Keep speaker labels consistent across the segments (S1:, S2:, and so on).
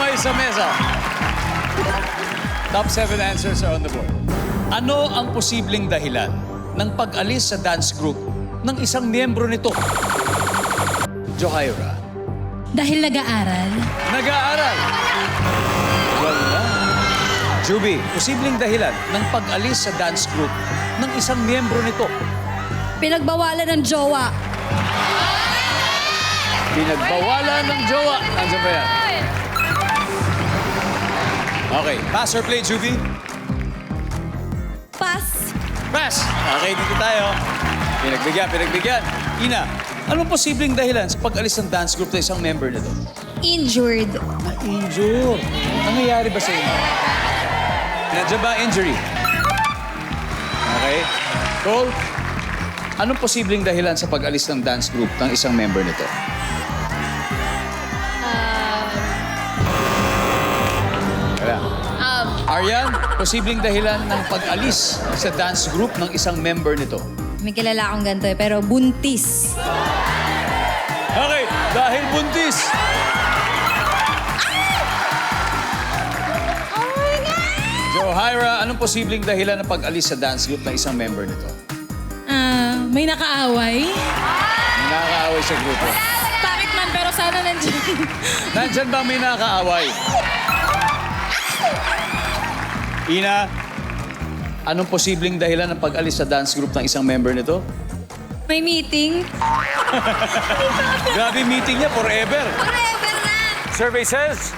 S1: sabay sa mesa. Top 7 answers are on the board. Ano ang posibleng dahilan ng pag-alis sa dance group ng isang miyembro nito? Johaira.
S2: Dahil nag-aaral.
S1: Nag-aaral. Wala. Juby, posibleng dahilan ng pag-alis sa dance group ng isang miyembro nito.
S2: Pinagbawalan ng jowa.
S1: Pinagbawalan ng jowa. Nandiyan ba yan? Okay, pass or play, Juby?
S2: Pass.
S1: Pass. Okay, dito tayo. Pinagbigyan. Ina, anong posibleng dahilan sa pag-alis ng dance group ng isang member nito?
S2: Injured.
S1: Na-injure. Ang nangyari ba sa inyo? Nandiyan ba injury? Okay. Cole, anong posibleng dahilan sa pag-alis ng dance group ng isang member nito? Wala. Aryan, posibleng dahilan ng pag-alis sa dance group ng isang member nito?
S2: May kilala akong ganito pero buntis.
S1: Okay, dahil buntis. Johaira, anong posibleng dahilan ng pag-alis sa dance group ng isang member nito?
S2: May nakaaway.
S1: Nakakaaway sa grupo.
S2: Pangit man pero sana nandiyan.
S1: Nandyan ba may nakakaaway? Ina, anong posibleng dahilan ng pag-alis sa dance group ng isang member nito?
S2: May meeting.
S1: Grabe meeting niya forever.
S2: Forever na.
S1: Survey says...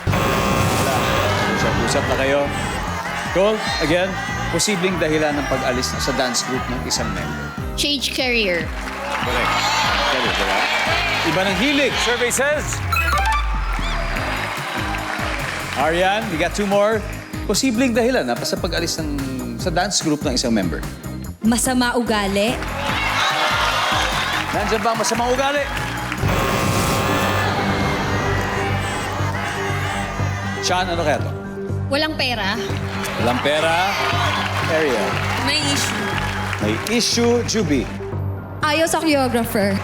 S1: Usap na kayo. Cole, again, posibleng dahilan ng pag-alis sa dance group ng isang member.
S3: Change career.
S1: Correct. Correct, diba? Iba ng hilig. Survey says... Arian, we got 2 more. Posibleng dahilan sa pag-alis sa dance group ng isang member.
S2: Masama ugali.
S1: Nandiyan ba ang masamang ugali? Sean, ano kaya to?
S2: Walang pera.
S1: Walang pera. Ariel.
S2: May issue.
S1: May issue, Juby.
S2: Ayaw sa choreographer.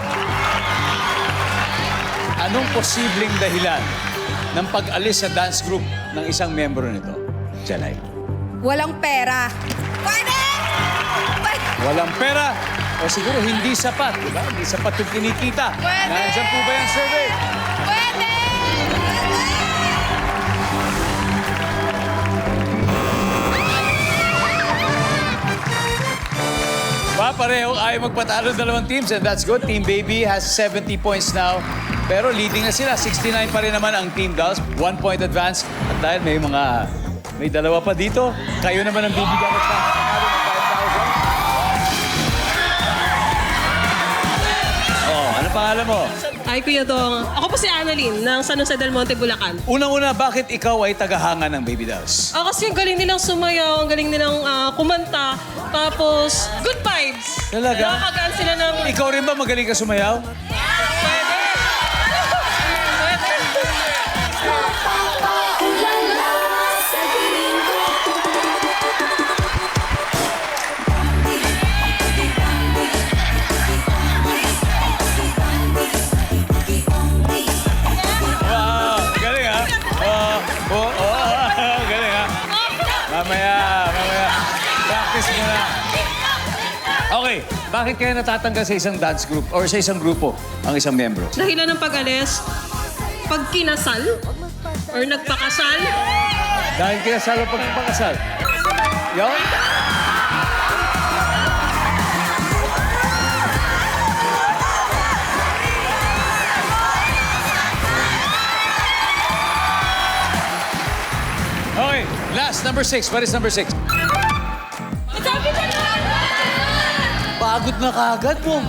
S1: Anong posibleng dahilan ng pag-alis sa dance group ng isang membro nito? Jalay.
S2: Walang pera. Pwede!
S1: Walang pera. O siguro hindi sapat, di ba? Hindi sapat yung kinikita.
S2: Pwede!
S1: Nandiyan po ba yung survey?
S2: Pwede!
S1: Pareho ayaw magpatalo ng dalawang teams and that's good. Team Baby has 70 points now. Pero leading na sila. 69 pa rin naman ang Team Dolls. 1 point advance. At dahil may dalawa pa dito, kayo naman ang bibigyan ko sa panalo ng 5,000. Oh, ano pangalan mo?
S4: Hi, Kuya Dong. Ako po si Annalyn ng San Jose del Monte, Bulacan.
S1: Unang-una, bakit ikaw ay tagahanga ng Baby Dolls?
S4: Kasi ang galing nilang sumayaw, ang galing nilang kumanta. Tapos, good vibes.
S1: Talaga?
S4: Nakakagaan sila ng...
S1: Ikaw rin ba magaling ka sumayaw?
S4: Pwede.
S1: Wow, galing ha? Galing ha? Mamaya. Practice muna. Okay, bakit kaya natatanggal sa isang dance group or sa isang grupo ang isang miyembro?
S4: Dahilan ng pag-alis, pag kinasal, or nagpakasal.
S1: Dahil kinasal o pagpapakasal? Yun? Okay, last, number 6. What is number 6? Pagod na kagad mo.